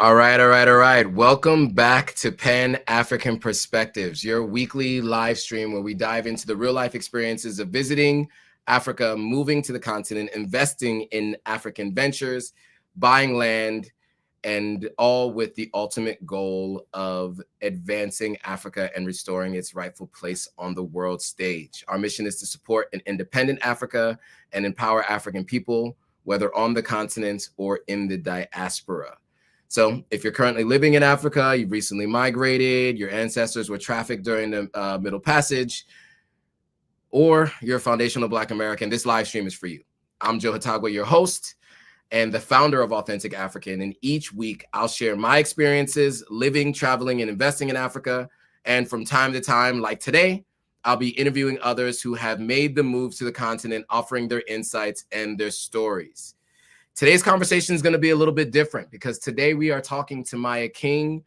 All right. Welcome back to Pan-African Perspectives, your weekly live stream where we dive into the real-life experiences of visiting Africa, moving to the continent, investing in African ventures, buying land, and all with the ultimate goal of advancing Africa and restoring its rightful place on the world stage. Our mission is to support an independent Africa and empower African people, whether on the continent or in the diaspora. So if you're currently living in Africa, you've recently migrated, your ancestors were trafficked during the Middle Passage, or you're a foundational Black American, this live stream is for you. I'm Joe Hatagwa, your host and the founder of Authentic African. And each week I'll share my experiences living, traveling, and investing in Africa. And from time to time, like today, I'll be interviewing others who have made the move to the continent, offering their insights and their stories. Today's conversation is going to be a little bit different because today we are talking to Maya King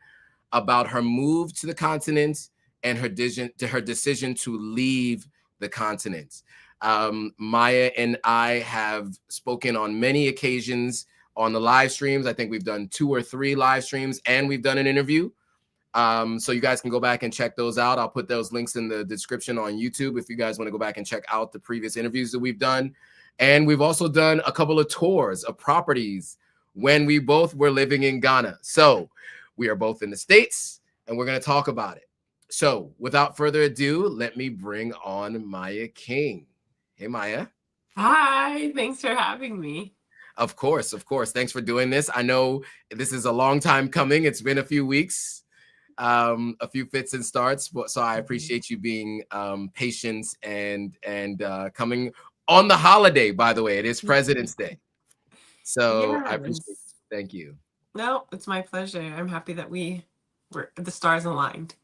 about her move to the continent and her decision to leave the continent. Maya and I have spoken on many occasions on the live streams. I think we've done 2 or 3 live streams and we've done an interview. So you guys can go back and check those out. I'll put those links in the description on YouTube if you guys want to go back and check out the previous interviews that we've done. And we've also done a couple of tours of properties when we both were living in Ghana. So we are both in the States and we're going to talk about it. So without further ado, let me bring on Maya King. Hey, Maya. Hi, thanks for having me. Of course. Thanks for doing this. I know this is a long time coming. It's been a few weeks, a few fits and starts. So I appreciate you being patient and coming on the holiday, by the way. It is President's Day. So yes. I appreciate it. Thank you. No, it's my pleasure. I'm happy that the stars aligned.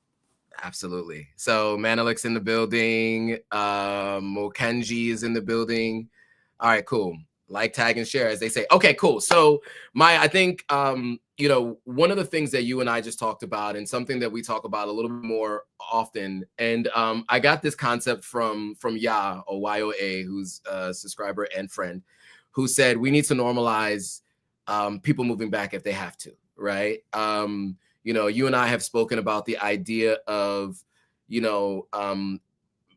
Absolutely. So Manelik's in the building. Mokenji is in the building. All right, cool. Like, tag, and share, as they say. Okay, cool. So Maya, I think, one of the things that you and I just talked about and something that we talk about a little bit more often, and I got this concept from Ya, or YOA, who's a subscriber and friend, who said we need to normalize people moving back if they have to, right? You and I have spoken about the idea of,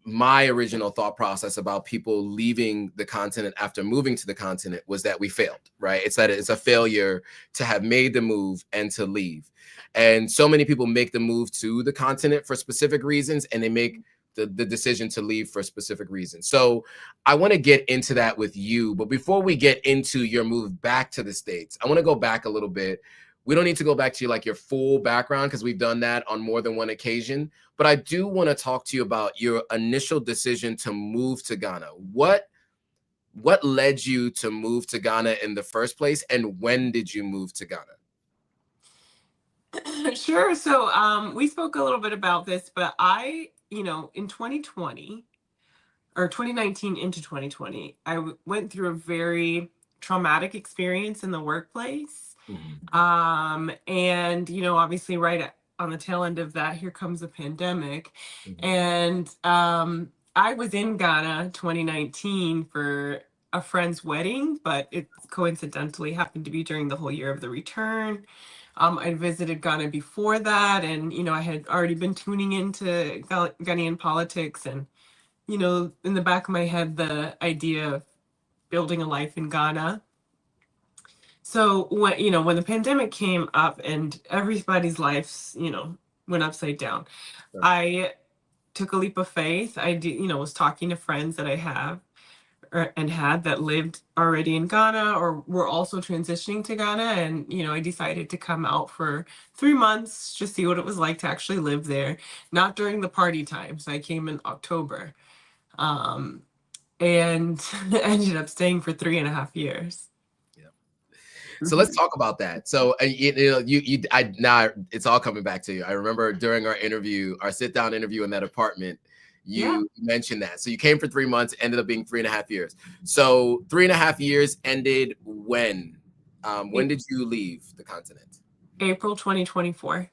my original thought process about people leaving the continent after moving to the continent was that we failed, right? It's that it's a failure to have made the move and to leave. And so many people make the move to the continent for specific reasons, and they make the decision to leave for specific reasons. So I want to get into that with you. But before we get into your move back to the States, I want to go back a little bit. We don't need to go back to your full background because we've done that on more than one occasion. But I do want to talk to you about your initial decision to move to Ghana. What led you to move to Ghana in the first place, and when did you move to Ghana? Sure. So we spoke a little bit about this, but I, in 2020 or 2019 into 2020, I went through a very traumatic experience in the workplace. Mm-hmm. And, obviously right on the tail end of that, here comes a pandemic. Mm-hmm. And I was in Ghana 2019 for a friend's wedding, but it coincidentally happened to be during the whole year of the return. I visited Ghana before that, and, I had already been tuning into Ghanaian politics, and, in the back of my head, the idea of building a life in Ghana. So when the pandemic came up and everybody's lives, went upside down, sure. I took a leap of faith. I was talking to friends that I have and had that lived already in Ghana or were also transitioning to Ghana. And, I decided to come out for 3 months, just see what it was like to actually live there, not during the party time. So I came in October and ended up staying for 3.5 years. So let's talk about that. So now it's all coming back to you. I remember during our interview, our sit-down interview in that apartment, you mentioned that. So you came for 3 months, ended up being 3.5 years. So 3.5 years ended when? When did you leave the continent? April 2024.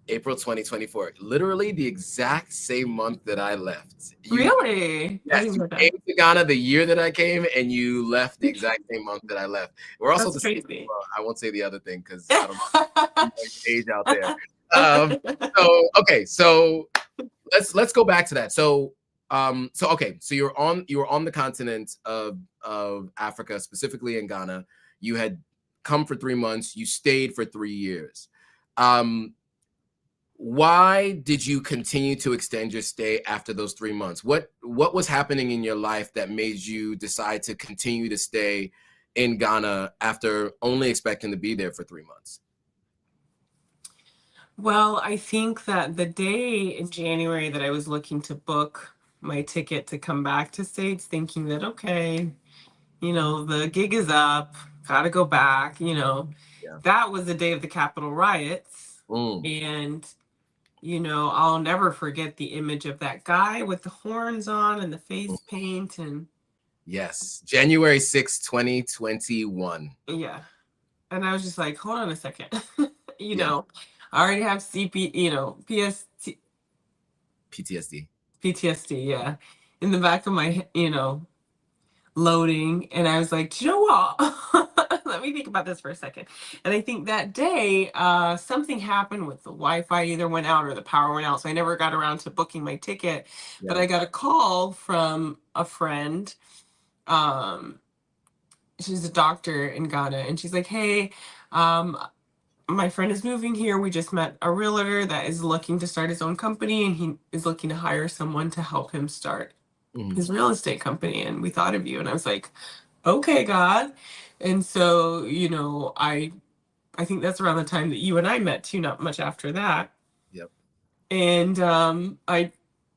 April 2024, literally the exact same month that I left. Really? I Yes, didn't you know that. came to Ghana the year that I came, and you left the exact same month that I left. We're also That's the same. crazy. Well, I won't say the other thing because I don't know age out there. So okay, so let's go back to that. So okay, so you were on the continent of Africa, specifically in Ghana. You had come for 3 months. You stayed for 3 years. Um, why did you continue to extend your stay after those 3 months? What was happening in your life that made you decide to continue to stay in Ghana after only expecting to be there for 3 months? Well, I think that the day in January that I was looking to book my ticket to come back to States, thinking that, okay, the gig is up, gotta go back, Yeah. that was the day of the Capitol riots. Mm. And, I'll never forget the image of that guy with the horns on and the face paint. And Yes, January 6th, 2021. yeah. And I was just like, hold on a second. Yeah, I already have PTSD. PTSD, yeah, in the back of my, loading. And I was like, do you know what? Let me think about this for a second. And I think that day, something happened with the Wi-Fi either went out or the power went out. So I never got around to booking my ticket. But Yeah. I got a call from a friend. Um, she's a doctor in Ghana, and she's like, hey, um, my friend is moving here. We just met a realtor that is looking to start his own company, and he is looking to hire someone to help him start Mm. his real estate company. And we thought of you. And I was like, okay, God. And so, I think that's around the time that you and I met too, not much after that. Yep. And I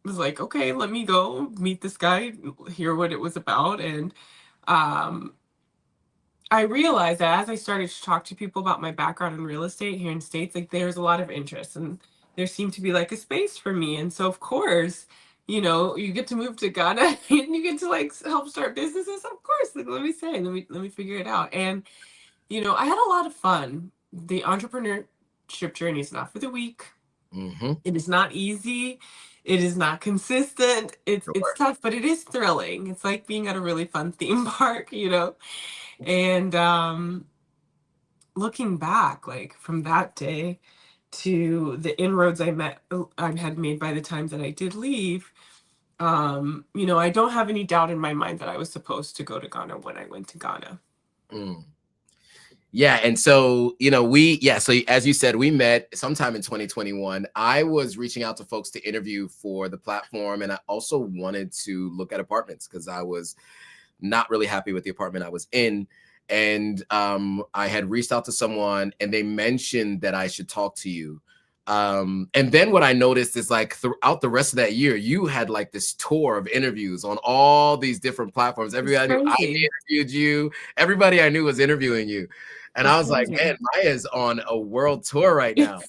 was like, okay, let me go meet this guy, hear what it was about. And um, I realized that as I started to talk to people about my background in real estate here in States, like there's a lot of interest and there seemed to be like a space for me. And so of course, you get to move to Ghana and you get to like help start businesses. Of course, like let me figure it out. And I had a lot of fun. The entrepreneurship journey is not for the weak. Mm-hmm. It is not easy. It is not consistent. It's Sure. tough, but it is thrilling. It's like being at a really fun theme park. And looking back, like from that day to the inroads I had made by the time that I did leave, I don't have any doubt in my mind that I was supposed to go to Ghana when I went to Ghana. Mm. Yeah, and so so as you said, we met sometime in 2021. I was reaching out to folks to interview for the platform, and I also wanted to look at apartments because I was not really happy with the apartment I was in. And I had reached out to someone, and they mentioned that I should talk to you. And then what I noticed is like throughout the rest of that year, you had like this tour of interviews on all these different platforms. It's Everybody I knew, I crazy. interviewed you. Everybody I knew was interviewing you. And It's I was like, crazy. man, Maya's on a world tour right now.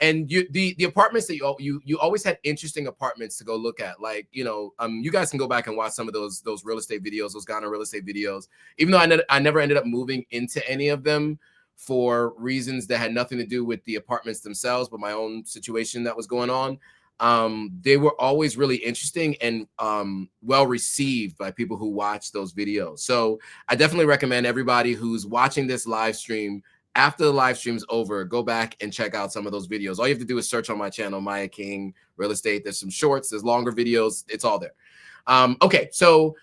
And the apartments that you always had interesting apartments to go look at. Like, you guys can go back and watch some of those real estate videos, those Ghana real estate videos. Even though I never ended up moving into any of them for reasons that had nothing to do with the apartments themselves, but my own situation that was going on. They were always really interesting and well received by people who watch those videos. So I definitely recommend everybody who's watching this live stream, after the live stream's over, go back and check out some of those videos. All you have to do is search on my channel, Maya King Real Estate. There's some shorts, there's longer videos. It's all there. Okay, so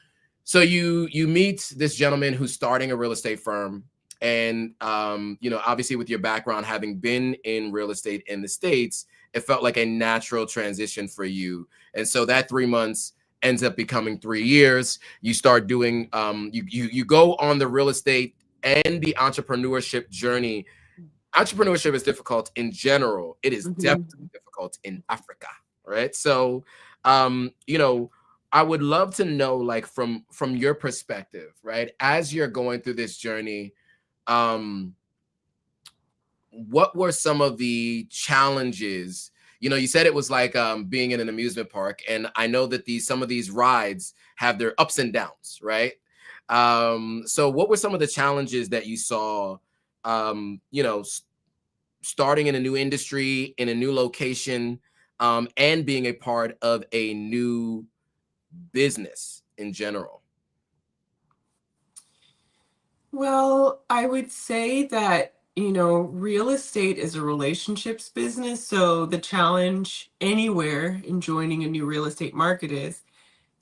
you meet this gentleman who's starting a real estate firm, and obviously with your background, having been in real estate in the States, it felt like a natural transition for you. And so that 3 months ends up becoming 3 years. You start doing you go on the real estate and the entrepreneurship journey. Entrepreneurship is difficult in general. It is Mhm. definitely difficult in Africa, right? So, I would love to know, like, from your perspective, right, as you're going through this journey, um, what were some of the challenges? You said it was like being in an amusement park, and I know that some of these rides have their ups and downs, right? So what were some of the challenges that you saw, um, you know, starting in a new industry, in a new location, and being a part of a new business in general? Well, I would say that, real estate is a relationships business. So the challenge anywhere in joining a new real estate market is,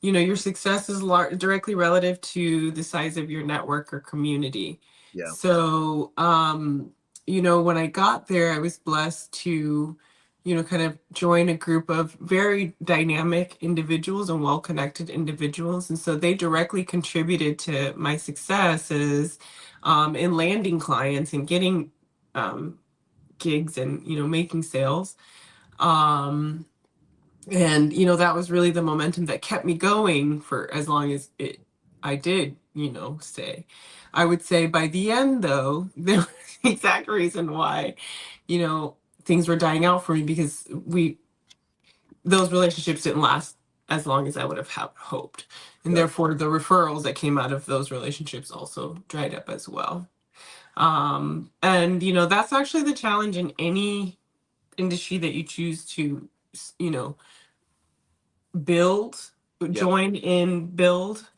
your success is directly relative to the size of your network or community. Yeah. So, when I got there, I was blessed to, kind of join a group of very dynamic individuals and well-connected individuals. And so they directly contributed to my successes in landing clients and getting gigs and, making sales. Um, and that was really the momentum that kept me going for as long as I did stay. I would say by the end, though, there was the exact reason why you know things were dying out for me, because those relationships didn't last as long as I would have hoped, and Yeah. therefore the referrals that came out of those relationships also dried up as well. And that's actually the challenge in any industry that you choose to you know build, Yeah. join in, build.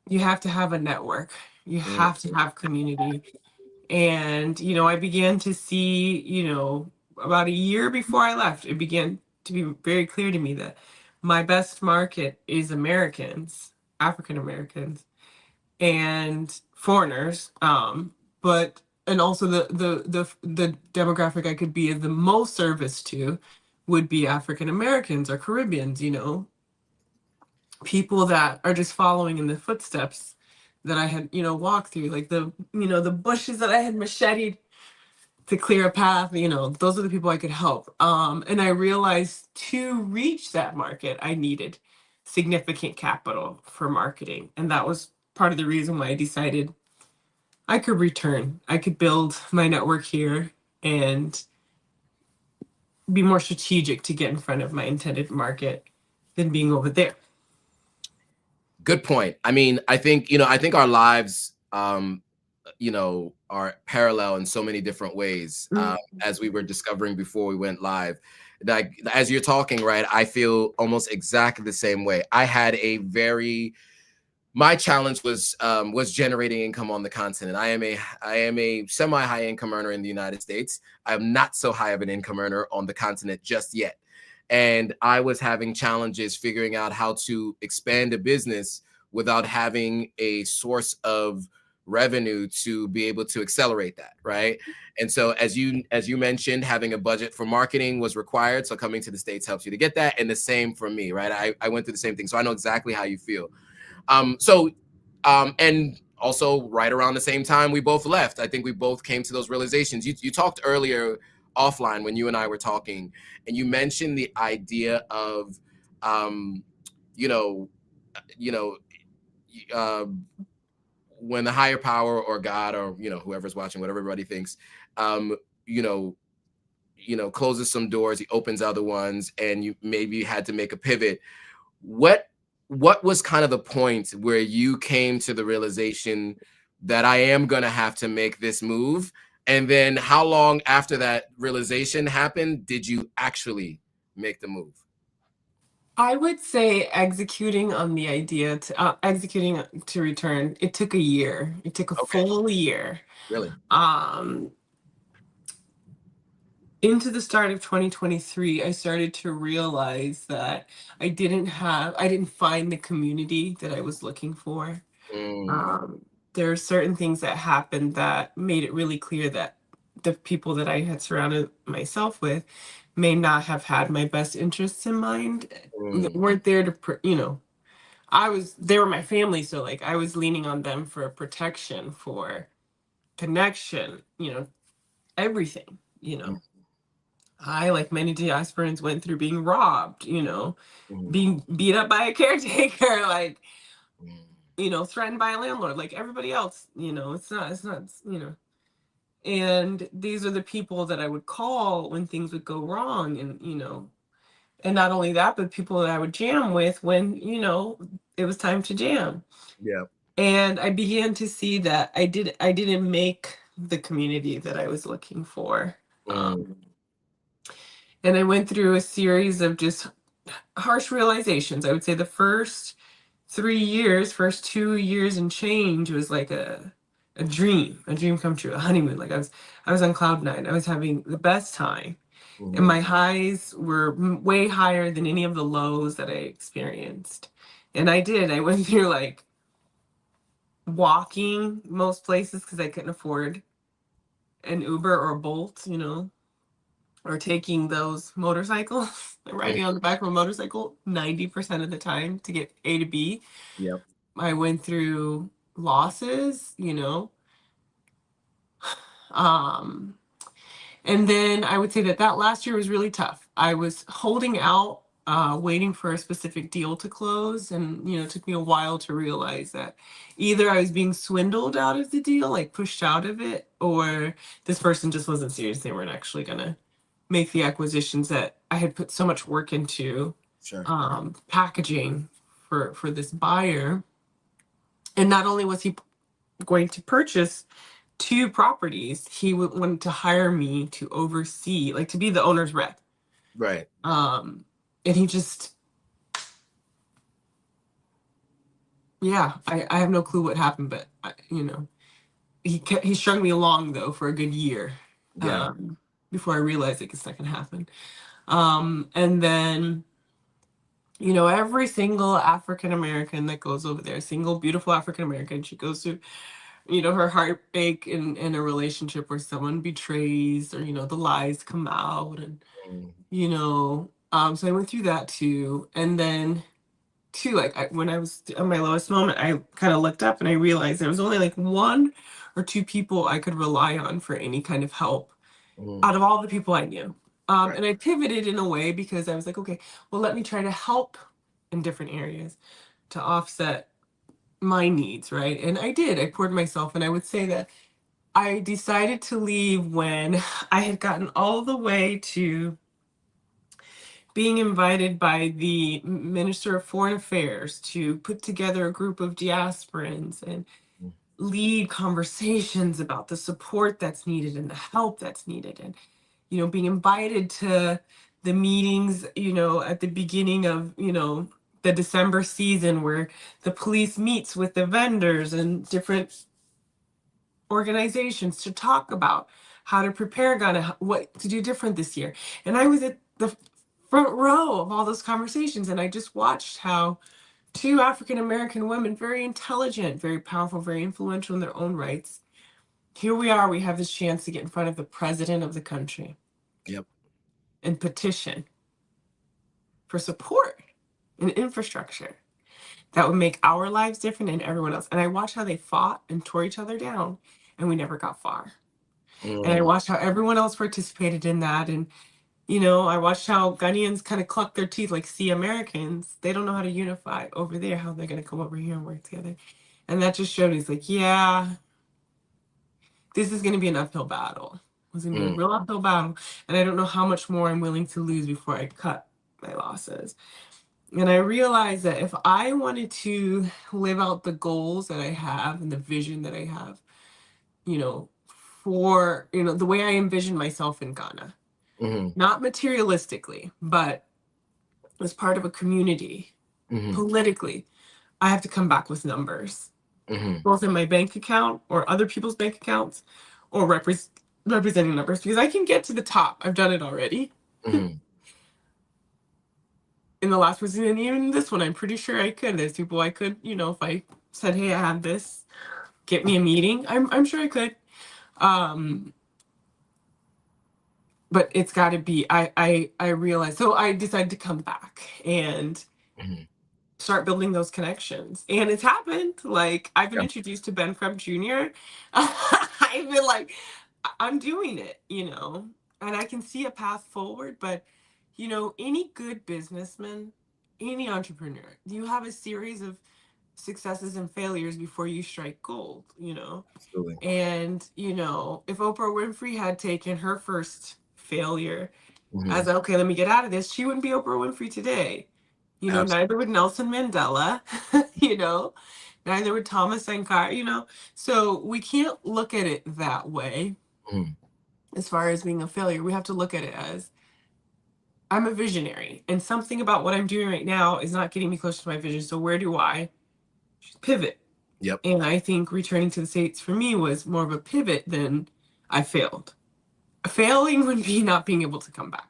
You have to have a network. You Mm, have to have community. And, I began to see, about a year before I left, it began to be very clear to me that my best market is Americans, African Americans, and foreigners. But and also the demographic I could be of the most service to would be African Americans or Caribbeans, people that are just following in the footsteps that I had, walked through, like the bushes that I had macheted to clear a path, those are the people I could help. And I realized to reach that market, I needed significant capital for marketing. And that was part of the reason why I decided I could return. I could build my network here and be more strategic to get in front of my intended market than being over there. good point. I mean, I think our lives, are parallel in so many different ways. As we were discovering before we went live, like as you're talking, right, I feel almost exactly the same way. My challenge was generating income on the continent. I am a semi high income earner in the United States. I'm not so high of an income earner on the continent just yet. And I was having challenges figuring out how to expand a business without having a source of revenue to be able to accelerate that, right? And so as you mentioned, having a budget for marketing was required. So coming to the States helps you to get that. And the same for me, right? I went through the same thing. So I know exactly how you feel. And also right around the same time we both left, I think we both came to those realizations. You talked earlier offline when you and I were talking, and you mentioned the idea of, um, you know, you know, uh, when the higher power or God or whoever's watching, whatever everybody thinks, um, you know, closes some doors, he opens other ones, and you maybe had to make a pivot. What what was kind of the point where you came to the realization that I am going to have to make this move? And then how long after that realization happened did you actually make the move? I would say executing on the idea to executing to return. It took a year. It took a Okay, full year. really? Um, into the start of 2023, I started to realize that I didn't find the community that I was looking for. Mm, Um, there are certain things that happened that made it really clear that the people that I had surrounded myself with may not have had my best interests in mind. They mm, weren't there to, they were my family. So like I was leaning on them for protection, for connection, everything, mm, I, like many diasporans, went through being robbed, mm, being beat up by a caretaker, like, mm. threatened by a landlord, like everybody else, and these are the people that I would call when things would go wrong. And, and not only that, but people that I would jam with when, it was time to jam. Yeah. And I began to see that I didn't make the community that I was looking for. Mm. And I went through a series of just harsh realizations. I would say the first 3 years, first 2 years and change was like a dream come true, a honeymoon. Like I was on cloud nine. I was having the best time, and Mhm. my highs were way higher than any of the lows that I experienced. And I went through like walking most places because I couldn't afford an Uber or a Bolt, or taking those motorcycles, riding on the back of a motorcycle 90% of the time to get A to B. Yep. I went through losses, um, and then I would say that last year was really tough. I was holding out, waiting for a specific deal to close, and it took me a while to realize that either I was being swindled out of the deal, like pushed out of it, or this person just wasn't serious. They weren't actually gonna make the acquisitions that I had put so much work into, Sure. packaging for this buyer. And not only was he going to purchase two properties, he wanted to hire me to oversee, like to be the owner's rep. Right. And he just, yeah, I have no clue what happened, but he strung me along though for a good year, Yeah. before I realized it's not gonna happen. And then, every single African American that goes over there, single beautiful African American, she goes through, her heartbreak in a relationship where someone betrays, or the lies come out, and Mm. so I went through that too. And then too, like when I was on my lowest moment, I kind of looked up and I realized there was only like one or two people I could rely on for any kind of help Mm. out of all the people I knew. Right. And I pivoted in a way because I was like, okay, well, let me try to help in different areas to offset my needs, right? And I did. I poured myself, and I would say that I decided to leave when I had gotten all the way to being invited by the Minister of Foreign Affairs to put together a group of diasporans and Mm. lead conversations about the support that's needed and the help that's needed. And, being invited to the meetings, at the beginning of, the December season where the police meets with the vendors and different organizations to talk about how to prepare Ghana, what to do different this year. And I was at the front row of all those conversations, and I just watched how two African American women, very intelligent, very powerful, very influential in their own rights. Here we are, we have this chance to get in front of the president of the country Yep. and petition for support and infrastructure that would make our lives different and everyone else. And I watched how they fought and tore each other down, and we never got far. And I Mm. watched how everyone else participated in that. And, I watched how Ghanaians kind of cluck their teeth like, see, Americans, they don't know how to unify over there, how they're going to come over here and work together. And that just showed me, it's like, yeah, this is going to be an uphill battle. It's going to be a Mm. real uphill battle. And I don't know how much more I'm willing to lose before I cut my losses. And I realized that if I wanted to live out the goals that I have and the vision that I have, you know, for, the way I envision myself in Ghana, Mhm. not materialistically, but as part of a community, Mhm. politically, I have to come back with numbers, Mhm. both in my bank account or other people's bank accounts, or representing numbers, because I can get to the top. I've done it already Mhm. in the last person, and even this one, I'm pretty sure I could. There's people I could, if I said, hey, I have this, get me a meeting. I'm sure I could. Um, but it's got to be. I realized. So I decided to come back and Mhm. start building those connections. And it's happened. Like, I've been Yeah. introduced to Ben Crump Jr. I've been like, I'm doing it, and I can see a path forward. But, any good businessman, any entrepreneur, you have a series of successes and failures before you strike gold. Absolutely. And, if Oprah Winfrey had taken her first failure as Mhm. okay, let me get out of this, she wouldn't be Oprah Winfrey today. Absolutely. Neither would Nelson Mandela, neither would Thomas Sankara. So we can't look at it that way. Mhm. as far as being a failure. We have to look at it as I'm a visionary, and something about what I'm doing right now is not getting me closer to my vision. So where do I pivot? Yep. And I think returning to the States for me was more of a pivot than I failed. Failing would be not being able to come back.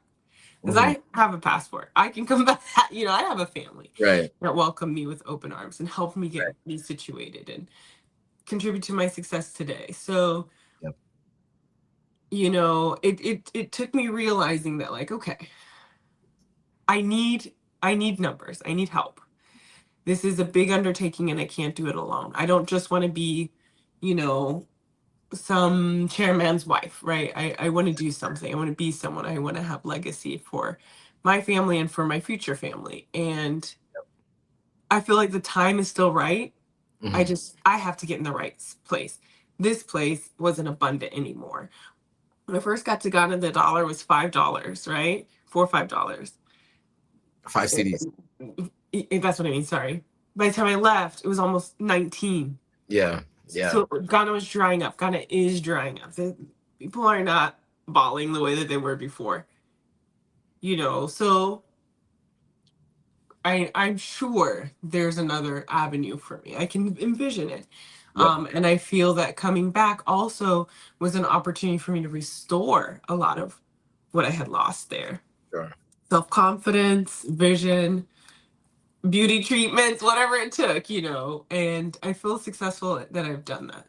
Because Mhm. I have a passport. I can come back. You know, I have a family Right. that welcomed me with open arms and helped me Right. get me situated and contribute to my success today. So, Yep. you know, it took me realizing that, like, okay, I need numbers. I need help. This is a big undertaking and I can't do it alone. I don't just want to be, you know, some chairman's wife, right? I want to do something. I want to be someone. I want to have legacy for my family and for my future family. And I feel like the time is still right. Mhm. I have to get in the right place. This place wasn't abundant anymore. When I first got to Ghana, the dollar was $5, right? $4 or $5. 5 CDs. That's what I mean. Sorry. By the time I left, it was almost 19. Yeah. Yeah. So Ghana was drying up. Ghana is drying up. People are not balling the way that they were before. You know, so I'm sure there's another avenue for me. I can envision it. Yep. And I feel that coming back also was an opportunity for me to restore a lot of what I had lost there. Sure. Self-confidence, vision, beauty treatments, whatever it took, you know. And I feel successful that I've done that.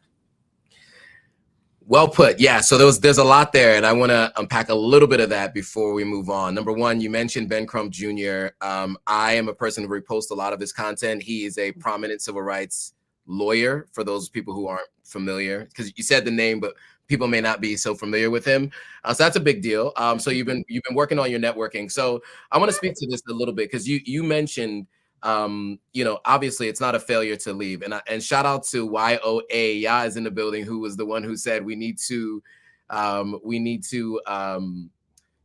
Well put. Yeah. So there's a lot there, and I want to unpack a little bit of that before we move on. Number one, you mentioned Ben Crump Jr. I am a person who reposts a lot of his content. He is a prominent civil rights lawyer. For those people who aren't familiar, because you said the name, but people may not be so familiar with him. So that's a big deal. So you've been working on your networking. So I want to speak to this a little bit because you mentioned you know, obviously it's not a failure to leave. And shout out to YOA, Ya is in the building, who was the one who said we need to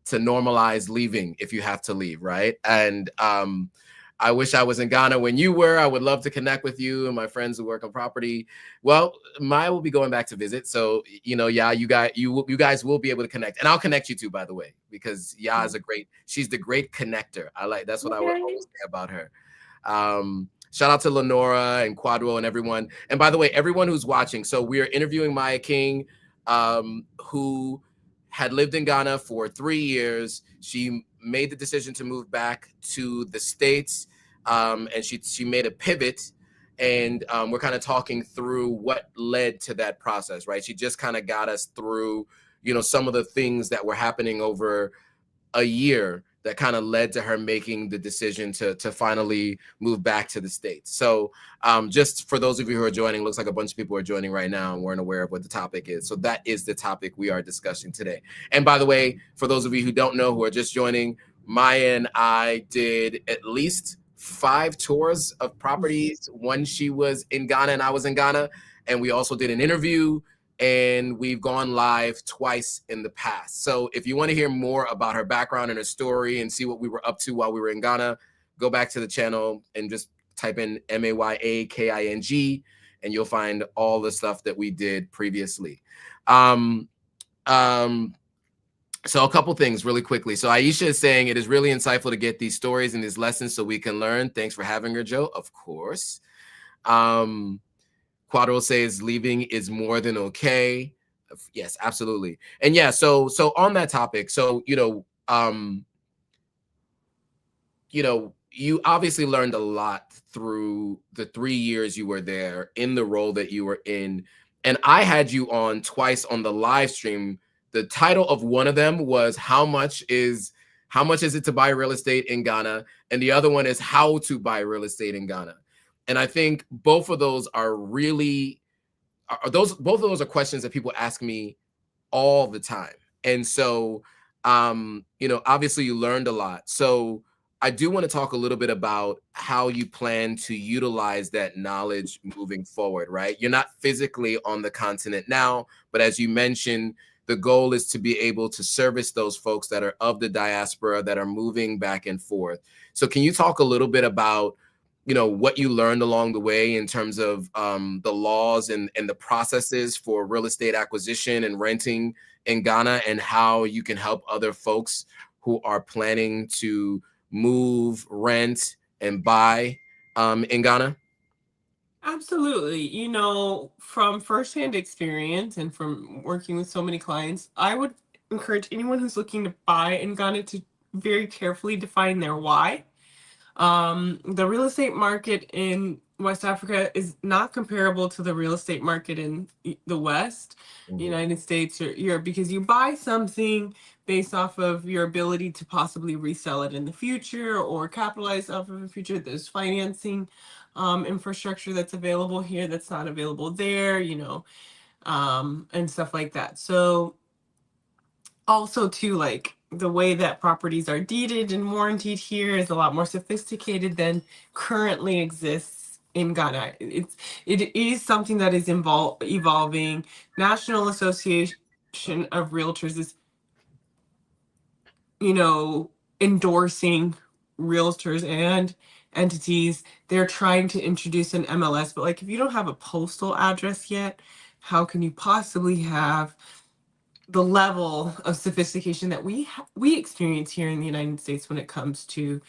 normalize leaving if you have to leave, right? And I wish I was in Ghana when you were. I would love to connect with you and my friends who work on property. Well, Maya will be going back to visit, so you know, yeah, you guys will be able to connect, and I'll connect you too, by the way, because Ya is she's the great connector. That's what I would always say about her. Shout out to Lenora and Quadro and everyone. And by the way, everyone who's watching, so we are interviewing Maya King, who had lived in Ghana for 3 years. She made the decision to move back to the States, and she made a pivot. And we're kind of talking through what led to that process, right? She just kind of got us through, you know, some of the things that were happening over a year that kind of led to her making the decision to finally move back to the States. So just for those of you who are joining, looks like a bunch of people are joining right now and weren't aware of what the topic is. So that is the topic we are discussing today. And by the way, for those of you who don't know, who are just joining, Maya and I did at least 5 tours of properties when she was in Ghana and I was in Ghana. And we also did an interview, and we've gone live twice in the past. So if you want to hear more about her background and her story and see what we were up to while we were in Ghana, go back to the channel and just type in MAYAKING, and you'll find all the stuff that we did previously. So a couple things really quickly. So Aisha is saying it is really insightful to get these stories and these lessons so we can learn. Thanks for having her, Joe. Of course. Quadro says leaving is more than okay. Yes, absolutely. And yeah, so on that topic, so you you obviously learned a lot through the 3 years you were there in the role that you were in. And I had you on twice on the live stream. The title of one of them was how much is it to buy real estate in Ghana? And the other one is how to buy real estate in Ghana. And I think both of those are really both of those are questions that people ask me all the time. And so you know, obviously you learned a lot. So I do want to talk a little bit about how you plan to utilize that knowledge moving forward, right? You're not physically on the continent now, but as you mentioned, the goal is to be able to service those folks that are of the diaspora that are moving back and forth. So can you talk a little bit about what you learned along the way in terms of the laws and the processes for real estate acquisition and renting in Ghana, and how you can help other folks who are planning to move, rent, and buy in Ghana? Absolutely. From firsthand experience and from working with so many clients, I would encourage anyone who's looking to buy in Ghana to very carefully define their why. The real estate market in West Africa is not comparable to the real estate market in the West, United States, or Europe, because you buy something based off of your ability to possibly resell it in the future or capitalize off of the future. There's financing infrastructure that's available here that's not available there, and stuff like that. So also too, like, the way that properties are deeded and warranted here is a lot more sophisticated than currently exists in Ghana. It is something that is evolving. National Association of Realtors is, endorsing realtors and entities. They're trying to introduce an MLS, but like, if you don't have a postal address yet, how can you possibly have the level of sophistication that we experience here in the United States when it comes to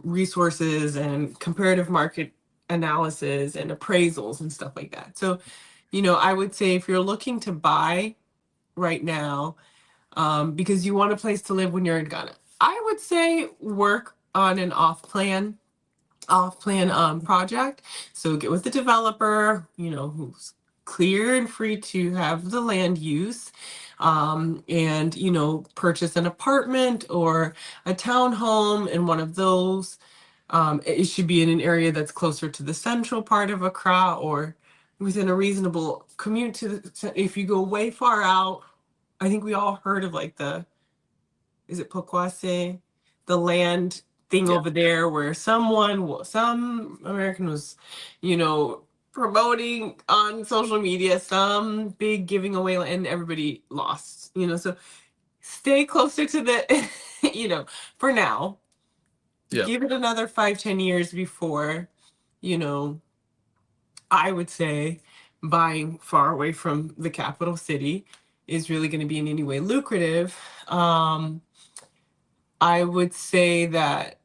resources and comparative market analysis and appraisals and stuff like that? So, I would say if you're looking to buy right now, because you want a place to live when you're in Ghana, I would say work on an off plan project. So get with the developer, who's clear and free to have the land use, and purchase an apartment or a townhome in one of those. It should be in an area that's closer to the central part of Accra or within a reasonable commute to if you go way far out. I think we all heard of, like, is it Pokwase, the land thing Yeah. over there where some American was, promoting on social media, some big giving away, and everybody lost, so stay closer to the, for now, Yeah. give it another 5-10 years before, I would say buying far away from the capital city is really going to be in any way lucrative. I would say that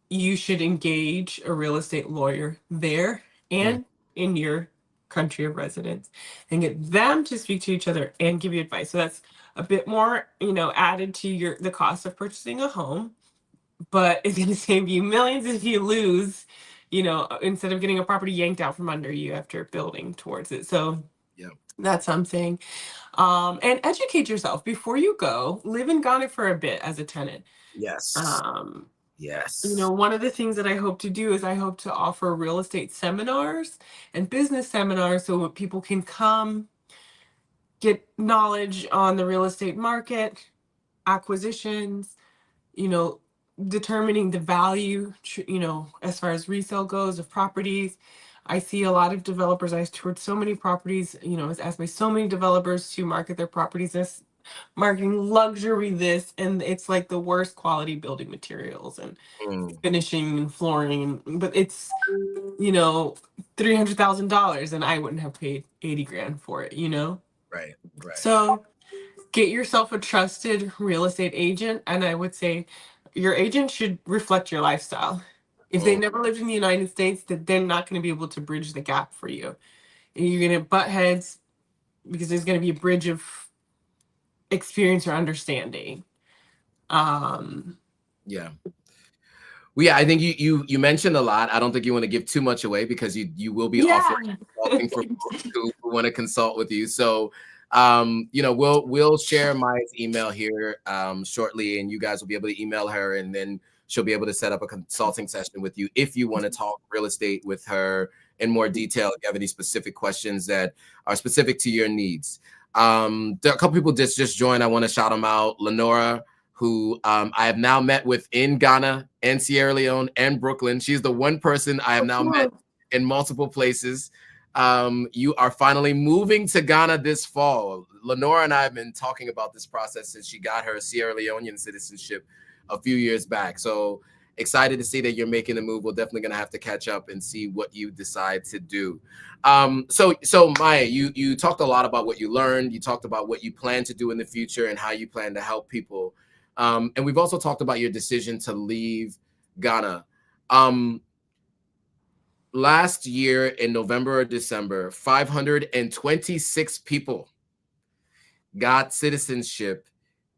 you should engage a real estate lawyer there Mm. and in your country of residence and get them to speak to each other and give you advice. So that's a bit more, added to the cost of purchasing a home, but it's going to save you millions if you lose, instead of getting a property yanked out from under you after building towards it. So Yeah. that's something. And educate yourself before you go. Live in Ghana for a bit as a tenant. Yes. Um, Yes. one of the things that I hope to do is I hope to offer real estate seminars and business seminars so people can come get knowledge on the real estate market, acquisitions, you know, determining the value, as far as resale goes of properties. I see a lot of developers. I toured so many properties, was asked by so many developers to market their properties as marketing luxury this, and it's like the worst quality building materials and Mm. finishing and flooring, but it's, $300,000 and I wouldn't have paid 80 grand for it, Right. Right. so get yourself a trusted real estate agent, and I would say your agent should reflect your lifestyle. If they Mm. never lived in the United States, that they're not going to be able to bridge the gap for you. And you're going to butt heads because there's going to be a bridge of experience or understanding. Yeah. Well, yeah, I think you mentioned a lot. I don't think you want to give too much away because you will be Yeah. offering consulting for folks who want to consult with you. So, we'll share Maya's email here shortly, and you guys will be able to email her, and then she'll be able to set up a consulting session with you if you want to talk real estate with her in more detail. If you have any specific questions that are specific to your needs. There are a couple people just joined. I want to shout them out. Lenora, who I have now met with in Ghana and Sierra Leone and Brooklyn. She's the one person I have now met in multiple places. You are finally moving to Ghana this fall. Lenora and I have been talking about this process since she got her Sierra Leonean citizenship a few years back. So excited to see that you're making the move. We're definitely going to have to catch up and see what you decide to do. So Maya, you talked a lot about what you learned. You talked about what you plan to do in the future and how you plan to help people. And we've also talked about your decision to leave Ghana. Last year in November or December, 526 people got citizenship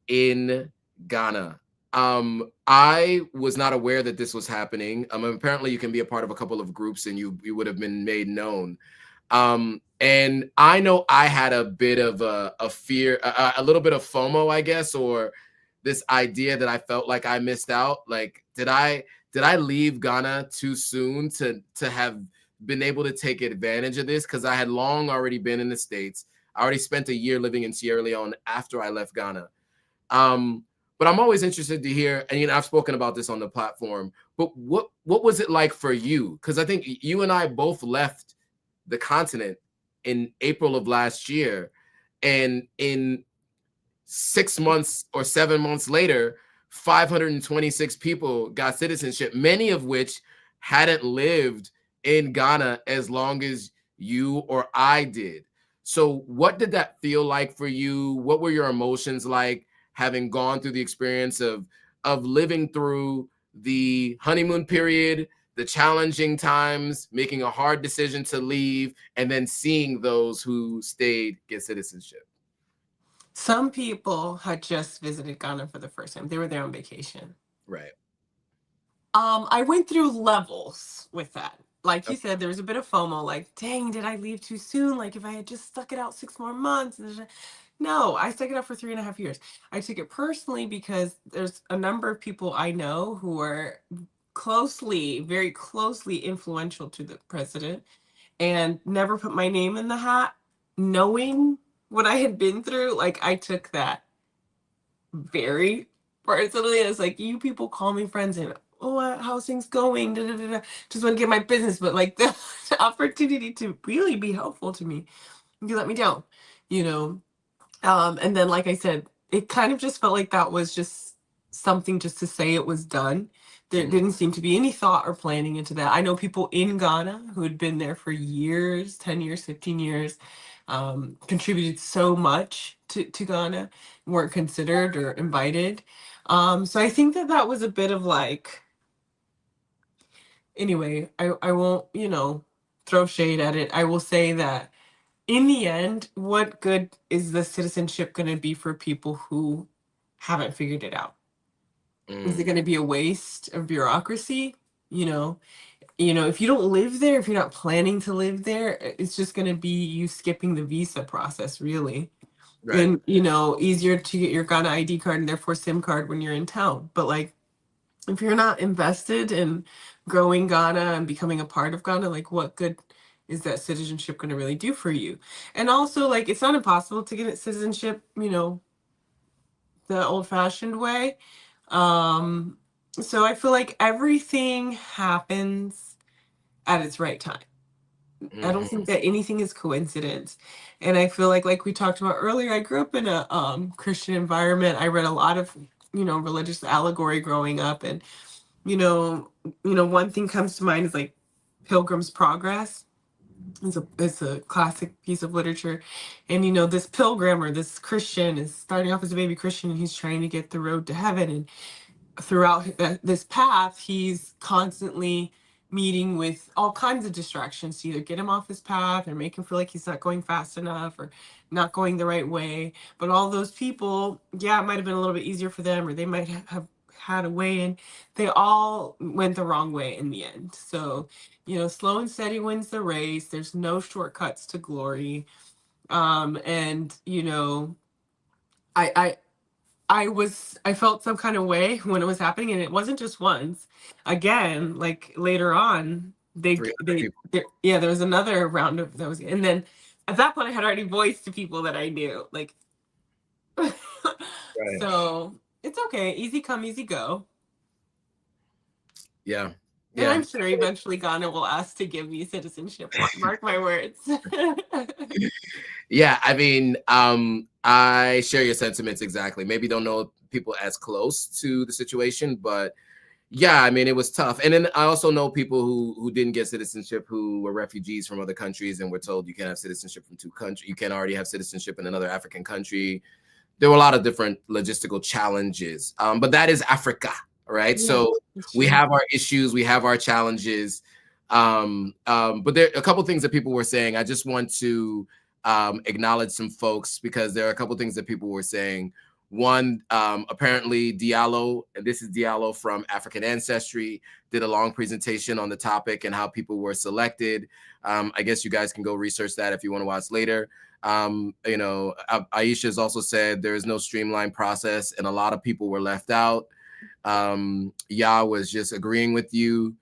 in Ghana. I was not aware that this was happening. Apparently you can be a part of a couple of groups and you would have been made known. And I know I had a bit of a fear, a little bit of FOMO, I guess, or this idea that I felt like I missed out. Like, did I leave Ghana too soon to have been able to take advantage of this? Because I had long already been in the States. I already spent a year living in Sierra Leone after I left Ghana. But I'm always interested to hear, and I've spoken about this on the platform, but what was it like for you? Because I think you and I both left the continent in April of last year, and in 6 months or 7 months later, 526 people got citizenship, many of which hadn't lived in Ghana as long as you or I did. So what did that feel like for you? What were your emotions like having gone through the experience of living through the honeymoon period, the challenging times, making a hard decision to leave, and then seeing those who stayed get citizenship? Some people had just visited Ghana for the first time. They were there on vacation. Right. I went through levels with that. Like you Okay. said, there was a bit of FOMO, like, dang, did I leave too soon? Like, if I had just stuck it out 6 more months. No, I stuck it out for 3.5 years. I took it personally because there's a number of people I know who are closely, very closely influential to the president and never put my name in the hat, knowing what I had been through. Like, I took that very personally. It's like, you people call me friends and, oh, how's things going? Da, da, da, da. Just want to get my business, but like the opportunity to really be helpful to me, you let me down, you know. And then, like I said, it kind of just felt like that was just something just to say it was done. There didn't seem to be any thought or planning into that. I know people in Ghana who had been there for years, 10 years, 15 years, contributed so much to Ghana, weren't considered or invited. So I think that that was a bit of like, anyway, I won't, throw shade at it. I will say that in the end, what good is the citizenship going to be for people who haven't figured it out? Is it going to be a waste of bureaucracy? You know, if you don't live there, if you're not planning to live there, it's just going to be you skipping the visa process, really. Right. And, easier to get your Ghana ID card and therefore SIM card when you're in town. But like, if you're not invested in growing Ghana and becoming a part of Ghana, like, what good is that citizenship going to really do for you? And also, like, it's not impossible to get citizenship, the old fashioned way. So I feel like everything happens at its right time. I don't think that anything is coincidence. And I feel like we talked about earlier, I grew up in a Christian environment. I read a lot of, religious allegory growing up, and one thing comes to mind is like Pilgrim's Progress. It's a classic piece of literature. And this pilgrim or this Christian is starting off as a baby Christian, and he's trying to get the road to heaven. And throughout this path, he's constantly meeting with all kinds of distractions to either get him off his path or make him feel like he's not going fast enough or not going the right way. But all those people, yeah, it might have been a little bit easier for them, or they might have had a way, and they all went the wrong way in the end. So, slow and steady wins the race. There's no shortcuts to glory. And I I felt some kind of way when it was happening, and it wasn't just once. Again, like later on, 300 people. yeah, there was another round of those, and then at that point, I had already voiced to people that I knew, like, Right. so it's okay, easy come, easy go. Yeah. And Yeah. I'm sure eventually Ghana will ask to give me citizenship. Mark my words. Yeah. I mean, I share your sentiments exactly. Maybe don't know people as close to the situation, but Yeah, I mean, it was tough. And then I also know people who didn't get citizenship, who were refugees from other countries and were told you can't have citizenship from two countries. You can't already have citizenship in another African country. There were a lot of different logistical challenges. But that is Africa, right? Yeah, So that's we true. have our issues, we have our challenges. But there are a couple things that people were saying. I just want to acknowledge some folks because there are a couple things that people were saying. One, apparently Diallo, and this is Diallo from African Ancestry, did a long presentation on the topic and how people were selected. I guess you guys can go research that if you want to watch later. Aisha has also said there is no streamlined process and a lot of people were left out. Ya was just agreeing with you.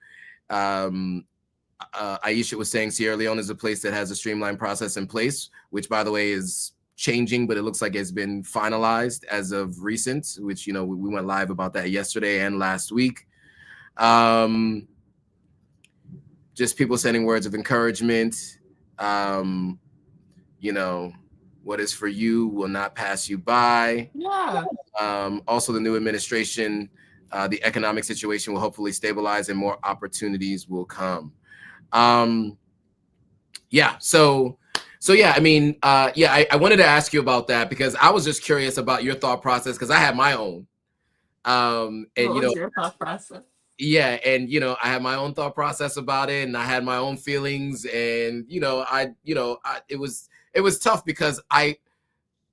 Aisha was saying Sierra Leone is a place that has a streamlined process in place, which, by the way, is changing, but it looks like it's been finalized as of recent, which, we went live about that yesterday and last week. Just people sending words of encouragement. What is for you will not pass you by. Yeah. Also, the new administration, the economic situation will hopefully stabilize and more opportunities will come. Yeah. So yeah, I mean, I wanted to ask you about that because I was just curious about your thought process because I had my own. And What was your thought process? yeah, and I had my own thought process about it, and I had my own feelings, and it was tough because I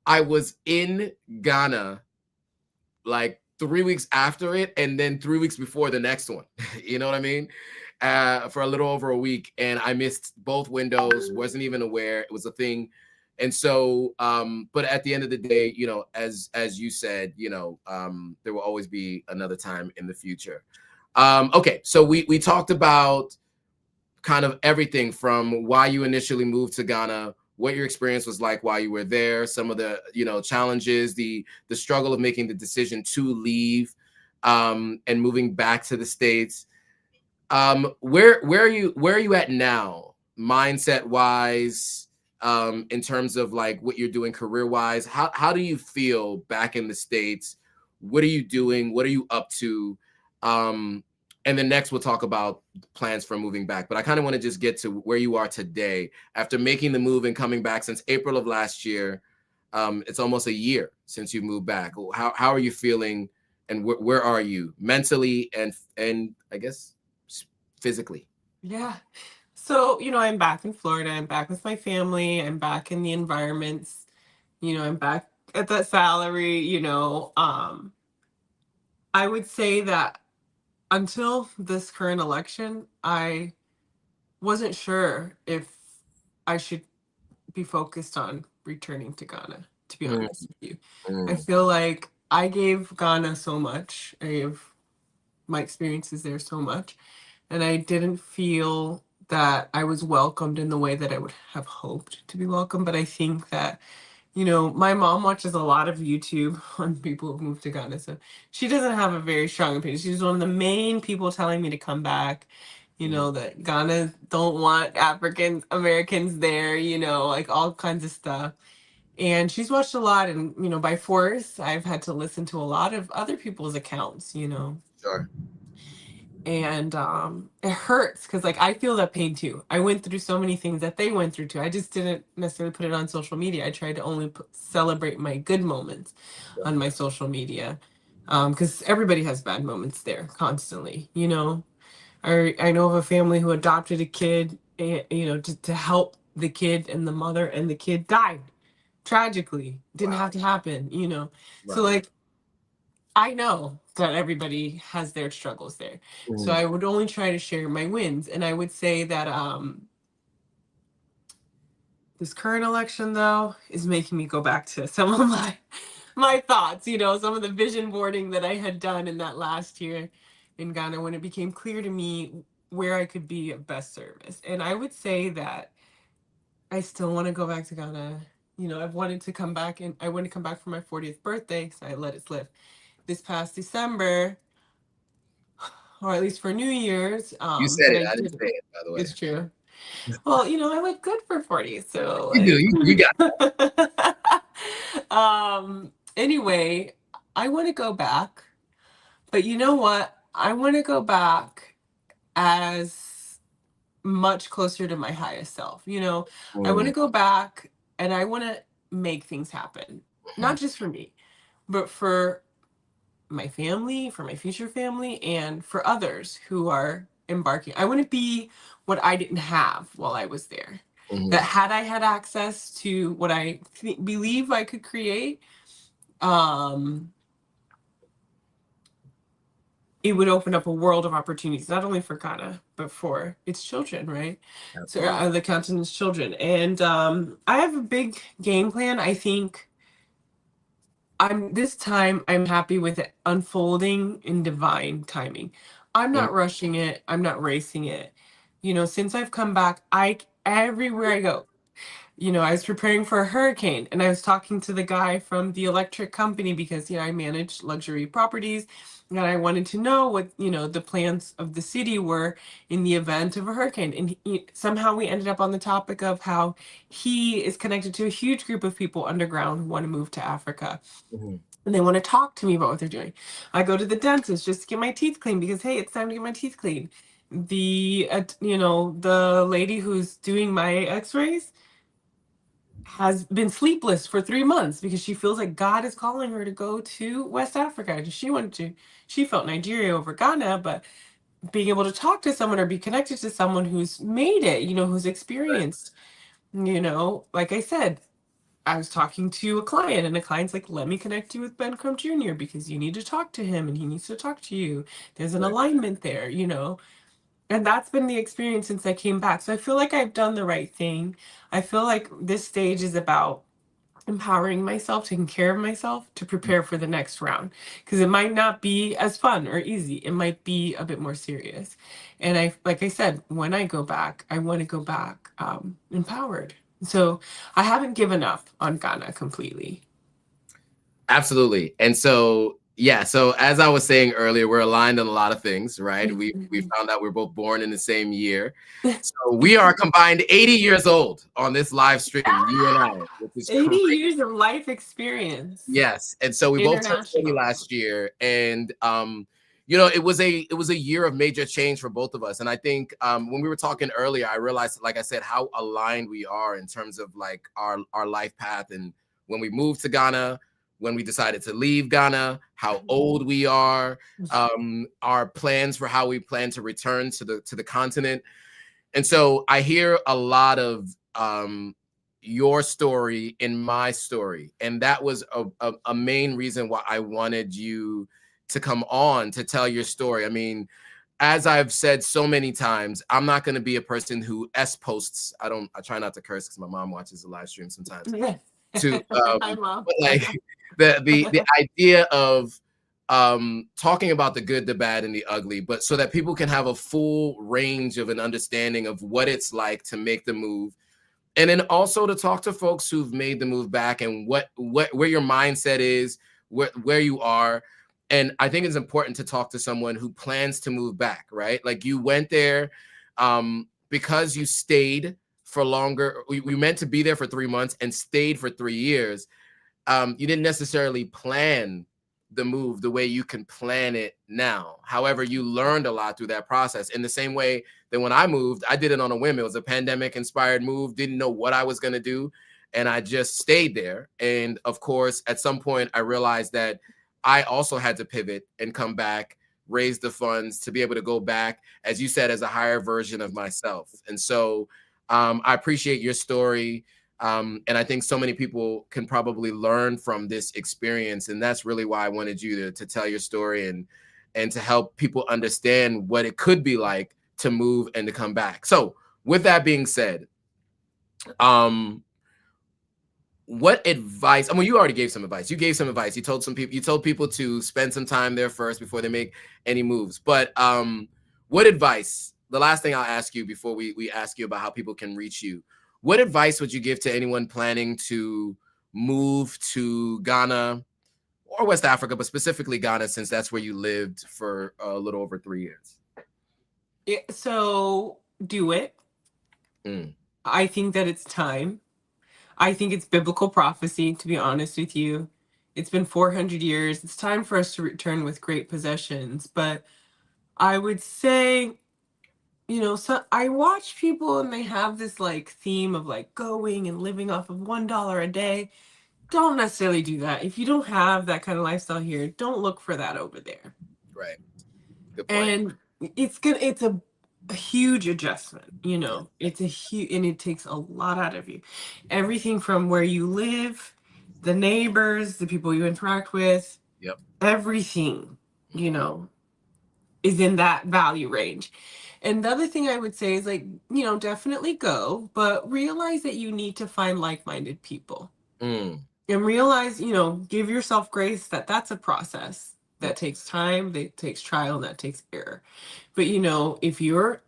was in Ghana like 3 weeks after it, and then 3 weeks before the next one. You know what I mean? For a little over a week, and I missed both windows. Wasn't even aware it was a thing, and so, but at the end of the day, as you said, there will always be another time in the future. Okay, so we talked about kind of everything from why you initially moved to Ghana, what your experience was like while you were there, some of the challenges, the struggle of making the decision to leave, and moving back to the States. Where are you at now, mindset wise, in terms of like what you're doing career wise? How do you feel back in the States? What are you doing? What are you up to? And then next we'll talk about plans for moving back. But I kind of want to just get to where you are today after making the move and coming back since April of last year. It's almost a year since you moved back. How are you feeling, and where are you mentally and I guess physically? Yeah. So, I'm back in Florida. I'm back with my family. I'm back in the environments. I'm back at that salary. I would say that until this current election, I wasn't sure if I should be focused on returning to Ghana, to be Mm, honest with you. I mm, feel like I gave Ghana so much. I gave my experiences there so much. And I didn't feel that I was welcomed in the way that I would have hoped to be welcomed. But I think that, my mom watches a lot of YouTube on people who've moved to Ghana. So she doesn't have a very strong opinion. She's one of the main people telling me to come back, mm. that Ghana don't want African Americans there, like all kinds of stuff. And she's watched a lot. And, by force, I've had to listen to a lot of other people's accounts. Sure. And it hurts because like I feel that pain too. I went through so many things that they went through too. I just didn't necessarily put it on social media. I tried to only celebrate my good moments on my social media, because everybody has bad moments there constantly. I know of a family who adopted a kid, and to help the kid, and the mother and the kid died tragically. Didn't Wow. have to happen. So Wow. like I know that everybody has their struggles there. So Mm, I would only try to share my wins. And I would say that this current election though is making me go back to some of my thoughts, some of the vision boarding that I had done in that last year in Ghana when it became clear to me where I could be of best service. And I would say that I still want to go back to Ghana. I've wanted to come back, and I want to come back for my 40th birthday, so I let it slip. This past December, or at least for New Year's. you said But it. I I didn't did. say it, by the way. It's true. Well, I look good for 40, so You do. like. You got Anyway, I want to go back, but you know what? I want to go back as much closer to my highest self. I want to Mm, go back and I want to make things happen, mhm, not just for me, but for my family, for my future family, and for others who are embarking. I want to be what I didn't have while I was there. That mhm. had I had access to what I believe I could create, um, it would open up a world of opportunities, not only for Ghana, but for its children, right? So Absolutely. the continent's children. And I have a big game plan. I think I'm happy with it unfolding in divine timing. I'm Mm, not rushing it. I'm not racing it. Since I've come back, everywhere I go, I was preparing for a hurricane and I was talking to the guy from the electric company because, I manage luxury properties and I wanted to know what, the plans of the city were in the event of a hurricane. And somehow we ended up on the topic of how he is connected to a huge group of people underground who want to move to Africa mhm. and they want to talk to me about what they're doing. I go to the dentist just to get my teeth cleaned because, hey, it's time to get my teeth cleaned. The lady who's doing my x-rays has been sleepless for 3 months because she feels like God is calling her to go to West Africa. She felt Nigeria over Ghana, but being able to talk to someone or be connected to someone who's made it, who's experienced, like I said, I was talking to a client and the client's like, let me connect you with Ben Crump Jr. because you need to talk to him and he needs to talk to you. There's an Right. alignment there, and that's been the experience since I came back. So I feel like I've done the right thing. I feel like this stage is about empowering myself, taking care of myself to prepare for the next round. Because it might not be as fun or easy. It might be a bit more serious. And like I said, when I go back, I want to go back empowered. So I haven't given up on Ghana completely. Absolutely. And so, yeah, so as I was saying earlier, we're aligned on a lot of things, right? We found out we're both born in the same year. So we are combined 80 years old on this live stream, you and I, which is 80 crazy. years of life experience. Yes. And so we both turned 20 International. last year. And it was a year of major change for both of us. And I think when we were talking earlier, I realized, like I said, how aligned we are in terms of like our life path. And when we moved to Ghana, when we decided to leave Ghana, how old we are, our plans for how we plan to return to the continent. And so I hear a lot of your story in my story. And that was a main reason why I wanted you to come on to tell your story. I mean, as I've said so many times, I'm not going to be a person who posts. I try not to curse because my mom watches the live stream sometimes. To I love. but like the idea of talking about the good, the bad, and the ugly, but so that people can have a full range of an understanding of what it's like to make the move, and then also to talk to folks who've made the move back and what where your mindset is, where you are. And I think it's important to talk to someone who plans to move back, right? Like you went there because you stayed for longer. We meant to be there for 3 months and stayed for 3 years. You didn't necessarily plan the move the way you can plan it now. However, you learned a lot through that process. In the same way that when I moved, I did it on a whim. It was a pandemic inspired move, didn't know what I was going to do. And I just stayed there. And of course, at some point, I realized that I also had to pivot and come back, raise the funds to be able to go back, as you said, as a higher version of myself. And so I appreciate your story. And I think so many people can probably learn from this experience. And that's really why I wanted you to tell your story and to help people understand what it could be like to move and to come back. So with that being said, um, what advice? I mean, you already gave some advice. You gave some advice. You told people to spend some time there first before they make any moves. But what advice? The last thing I'll ask you before we ask you about how people can reach you, what advice would you give to anyone planning to move to Ghana or West Africa, but specifically Ghana, since that's where you lived for a little over 3 years? Yeah, so do it. Mm, I think that it's time. I think it's biblical prophecy, to be honest with you. It's been 400 years. It's time for us to return with great possessions. But I would say, so I watch people and they have this like theme of like going and living off of $1 a day. Don't necessarily do that. If you don't have that kind of lifestyle here, don't look for that over there. Right. Good point. And it's a huge adjustment, it's a huge, and it takes a lot out of you. Everything from where you live, the neighbors, the people you interact with, Yep. everything, is in that value range. And the other thing I would say is like, definitely go, but realize that you need to find like-minded people. Mm. And realize, give yourself grace that that's a process Yep. that takes time, that takes trial, and that takes error. But, if you're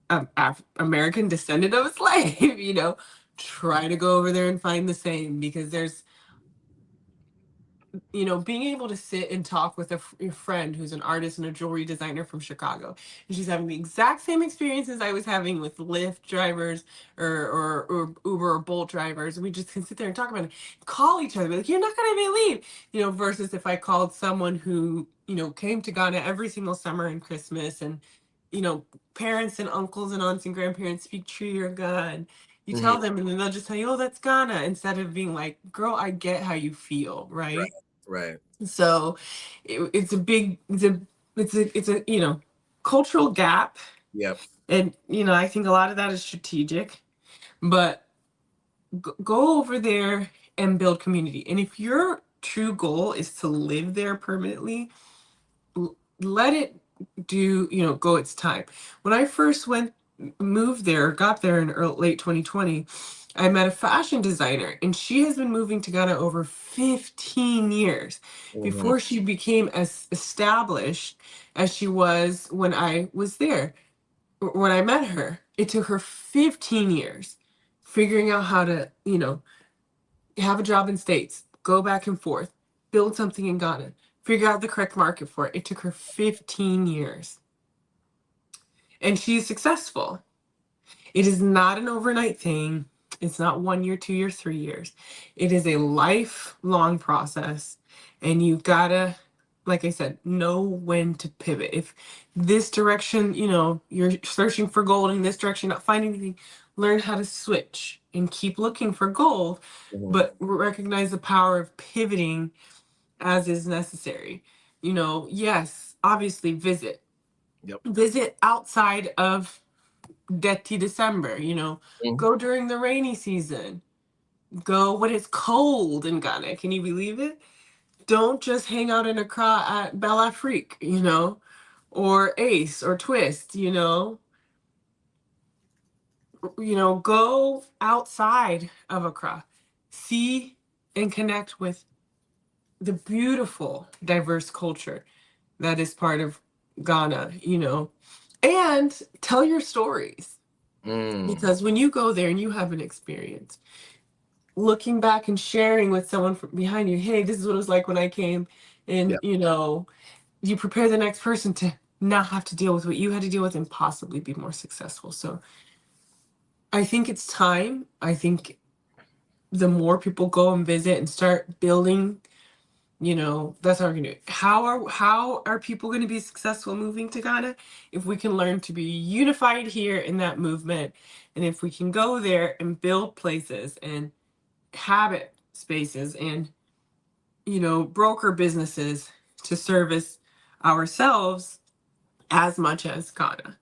an American descendant of a slave, try to go over there and find the same, because there's, being able to sit and talk with a friend who's an artist and a jewelry designer from Chicago, and she's having the exact same experiences I was having with Lyft drivers or Uber or Bolt drivers. We just can sit there and talk about it, call each other, be like, "You're not gonna believe," versus if I called someone who came to Ghana every single summer and Christmas, and parents and uncles and aunts and grandparents speak Trioga, and you tell them, and then they'll just tell you, "Oh, that's Ghana," instead of being like, "Girl, I get how you feel," Right. right? Right. So it's a big, it's a cultural gap. Yep. And I think a lot of that is strategic, but go over there and build community. And if your true goal is to live there permanently, let it go its time. When I first moved there, got there in late 2020, I met a fashion designer, and she has been moving to Ghana over 15 years Mm-hmm. before she became as established as she was when I was there. When I met her, it took her 15 years figuring out how to, have a job in States, go back and forth, build something in Ghana, figure out the correct market for it. It took her 15 years. And she's successful. It is not an overnight thing. It's not 1 year, 2 years, 3 years. It is a lifelong process. And you gotta, like I said, know when to pivot. If this direction, you're searching for gold in this direction, not finding anything, learn how to switch and keep looking for gold, Mm-hmm. but recognize the power of pivoting as is necessary. Yes, obviously visit. Yep. Visit outside of Detti December, Mm-hmm. go during the rainy season. Go when it's cold in Ghana. Can you believe it? Don't just hang out in Accra at Belle Afrique, or Ace or Twist, go outside of Accra. See and connect with the beautiful, diverse culture that is part of Ghana, and tell your stories. Mm. Because when you go there and you have an experience, looking back and sharing with someone from behind you, hey, this is what it was like when I came, and Yep. you prepare the next person to not have to deal with what you had to deal with and possibly be more successful. So I think it's time. I think the more people go and visit and start building, that's how we're gonna do it. How are people gonna be successful moving to Ghana? If we can learn to be unified here in that movement, and if we can go there and build places and habit spaces and broker businesses to service ourselves as much as Ghana,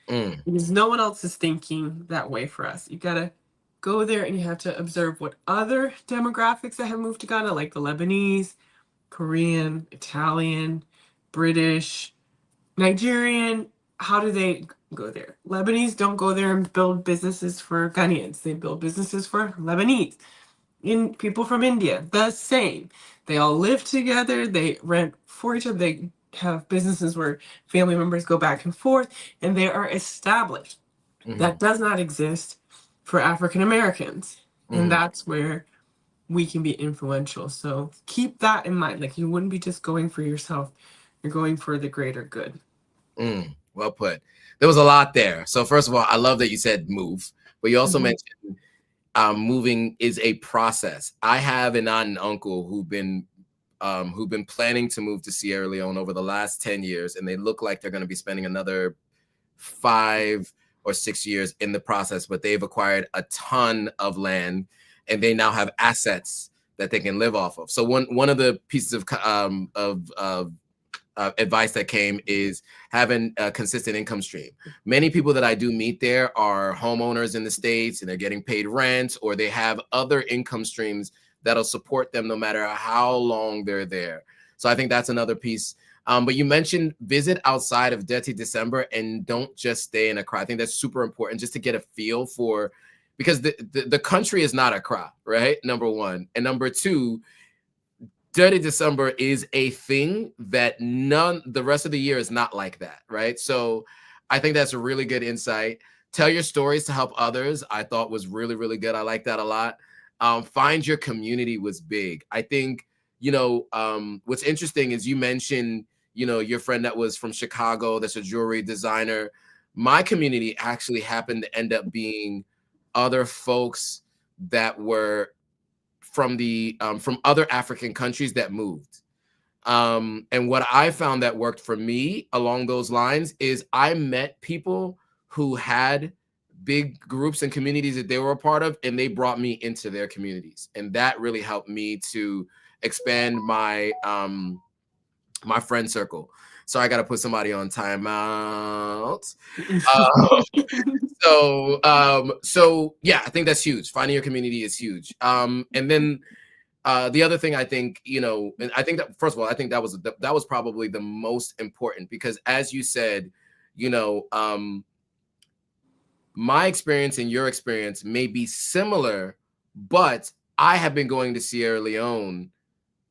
Mm. because no one else is thinking that way for us. You gotta go there and you have to observe what other demographics that have moved to Ghana, like the Lebanese, Korean, Italian, British, Nigerian, how do they go there? Lebanese don't go there and build businesses for Ghanaians, they build businesses for Lebanese. In people from India, the same. They all live together, they rent for each other, they have businesses where family members go back and forth, and they are established. Mm-hmm. That does not exist for African Americans. And Mm-hmm. that's where we can be influential. So keep that in mind. Like, you wouldn't be just going for yourself, you're going for the greater good. Mm. Well put. There was a lot there. So first of all, I love that you said move, but you also Mhm. mentioned moving is a process. I have an aunt and uncle who've been who've been planning to move to Sierra Leone over the last 10 years, and they look like they're going to be spending another 5 or 6 years in the process, but they've acquired a ton of land and they now have assets that they can live off of. So one of the pieces of advice that came is having a consistent income stream. Many people that I do meet there are homeowners in the States and they're getting paid rent, or they have other income streams that'll support them no matter how long they're there. So I think that's another piece. But you mentioned visit outside of Dirty December and don't just stay in Accra. I think that's super important just to get a feel for, because the country is not Accra, right? Number one. And number two, Dirty December is a thing that the rest of the year is not like that, right? So I think that's a really good insight. Tell your stories to help others, I thought was really, really good. I like that a lot. Find your community was big. I think, what's interesting is you mentioned, your friend that was from Chicago, that's a jewelry designer. My community actually happened to end up being other folks that were from other African countries that moved. And what I found that worked for me along those lines is I met people who had big groups and communities that they were a part of, and they brought me into their communities. And that really helped me to expand my my friend circle. So I got to put somebody on timeout. So yeah, I think that's huge. Finding your community is huge. And then the other thing I think, and I think that, first of all, I think that was probably the most important, because as you said, my experience and your experience may be similar, but I have been going to Sierra Leone,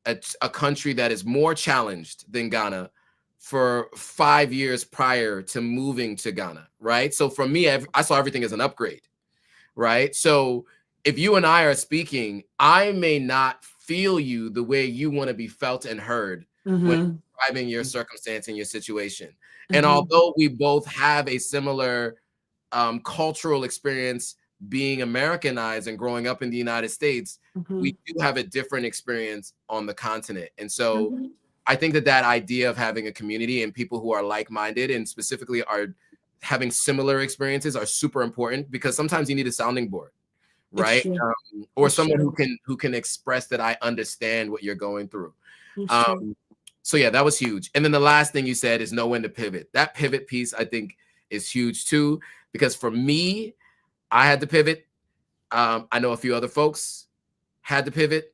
a country that is more challenged than Ghana, for 5 years prior to moving to Ghana, right? So for me, I saw everything as an upgrade, right? So if you and I are speaking, I may not feel you the way you want to be felt and heard when describing your circumstance and your situation. And although we both have a similar cultural experience being Americanized and growing up in the United States, we do have a different experience on the continent. And so I think that idea of having a community and people who are like-minded and specifically are having similar experiences are super important, because sometimes you need a sounding board, right? Or someone who can express that I understand what you're going through. So yeah, that was huge. And then the last thing you said is know when to pivot. That pivot piece, I think, is huge too, because for me, I had to pivot. I know a few other folks had to pivot.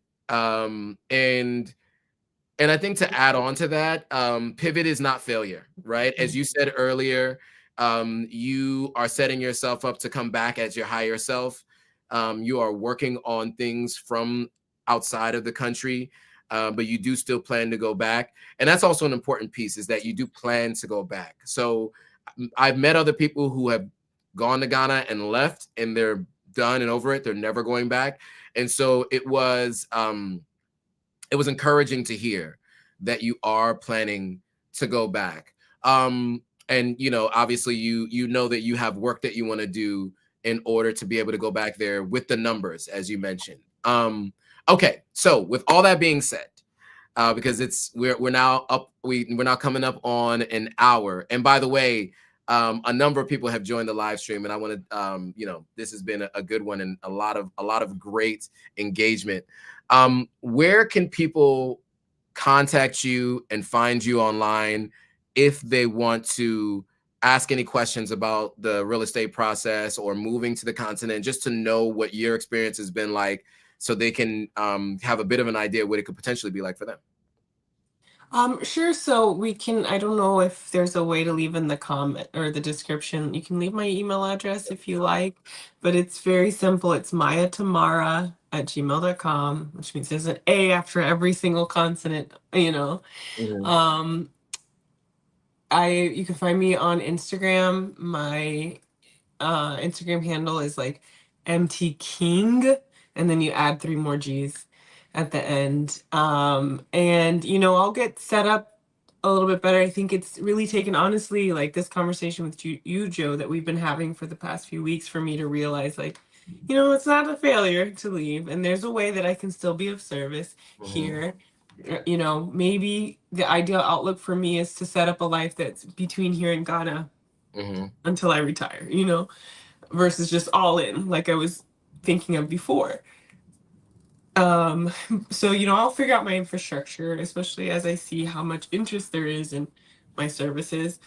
And I think to add on to that, pivot is not failure, right? As you said earlier, you are setting yourself up to come back as your higher self. You are working on things from outside of the country, but you do still plan to go back. And that's also an important piece, is that you do plan to go back. So I've met other people who have gone to Ghana and left, and they're done and over it. They're never going back. And so it was encouraging to hear that you are planning to go back. And, obviously you know that you have work that you want to do in order to be able to go back there with the numbers, as you mentioned. Okay. So with all that being said, because we're now coming up on an hour. And by the way, a number of people have joined the live stream, and I want to, this has been a good one and a lot of great engagement. Where can people contact you and find you online if they want to ask any questions about the real estate process or moving to the continent, just to know what your experience has been like, so they can have a bit of an idea what it could potentially be like for them? Sure. So I don't know if there's a way to leave in the comment or the description. You can leave my email address if you like, but it's very simple. It's mayatamara@gmail.com, which means there's an A after every single consonant, Um, you can find me on Instagram. My Instagram handle is like MT King, and then you add 3 more G's at the end. And I'll get set up a little bit better. I think it's really taken, honestly, like this conversation with you, Joe, that we've been having for the past few weeks, for me to realize, like, it's not a failure to leave, and there's a way that I can still be of service here. You know, maybe the ideal outlook for me is to set up a life that's between here and Ghana until I retire, you know, versus just all in like I was thinking of before. Um, so, you know, I'll figure out my infrastructure, especially as I see how much interest there is in my services.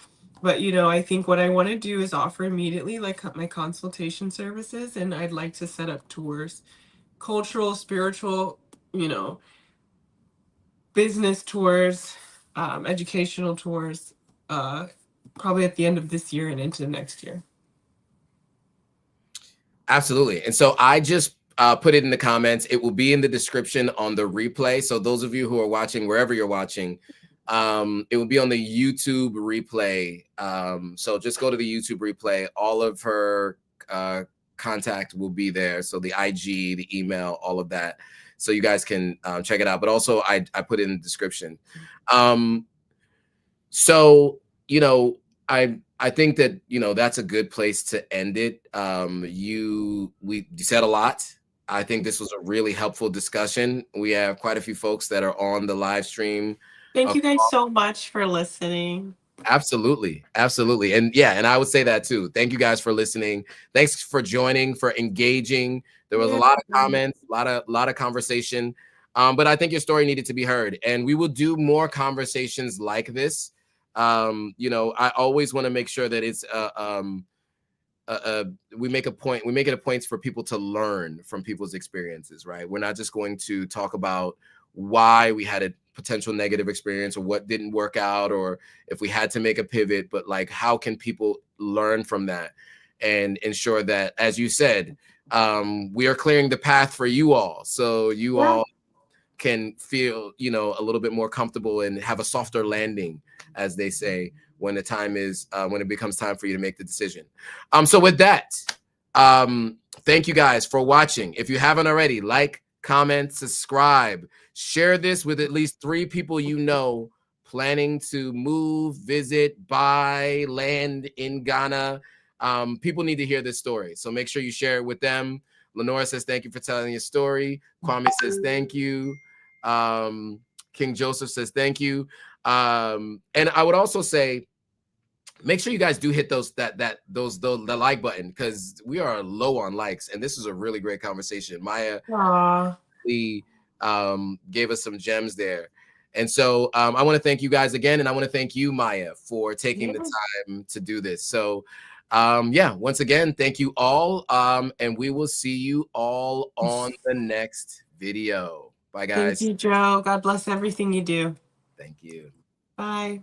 But, you know, I think what I want to do is offer immediately like my consultation services, and I'd like to set up tours, cultural, spiritual, you know, business tours, educational tours, probably at the end of this year and into next year. Absolutely. And so I just put it in the comments. It will be in the description on the replay. So those of you who are watching, wherever you're watching, it will be on the YouTube replay. So just go to the YouTube replay. All of her contact will be there. So the IG, the email, all of that. So you guys can check it out. But also I put it in the description. So, you know, I think that, you know, that's a good place to end it. You said a lot. I think this was a really helpful discussion. We have quite a few folks that are on the live stream. Thank you guys so much for listening. Absolutely. Absolutely. And yeah, and I would say that too. Thank you guys for listening. Thanks for joining, for engaging. There was a lot of comments, a lot of conversation. But I think your story needed to be heard. And we will do more conversations like this. You know, I always want to make sure that it's we make it a point for people to learn from people's experiences, right? We're not just going to talk about why we had a potential negative experience or what didn't work out or if we had to make a pivot, but like how can people learn from that and ensure that, as you said, we are clearing the path for you all, so you all can feel, you know, a little bit more comfortable and have a softer landing, as they say, when the time is when it becomes time for you to make the decision. So with that, thank you guys for watching. If you haven't already, like, comment, subscribe, share this with at least 3 people you know planning to move, visit, buy land in Ghana. People need to hear this story, so make sure you share it with them. Lenora says thank you for telling your story. Kwame says thank you. King Joseph says thank you. And I would also say, make sure you guys do hit the like button, because we are low on likes, and this is a really great conversation. Maya gave us some gems there. And so I want to thank you guys again, and I want to thank you, Maya, for taking the time to do this. So yeah, once again, thank you all, and we will see you all on the next video. Bye, guys. Thank you, Joe. God bless everything you do. Thank you. Bye.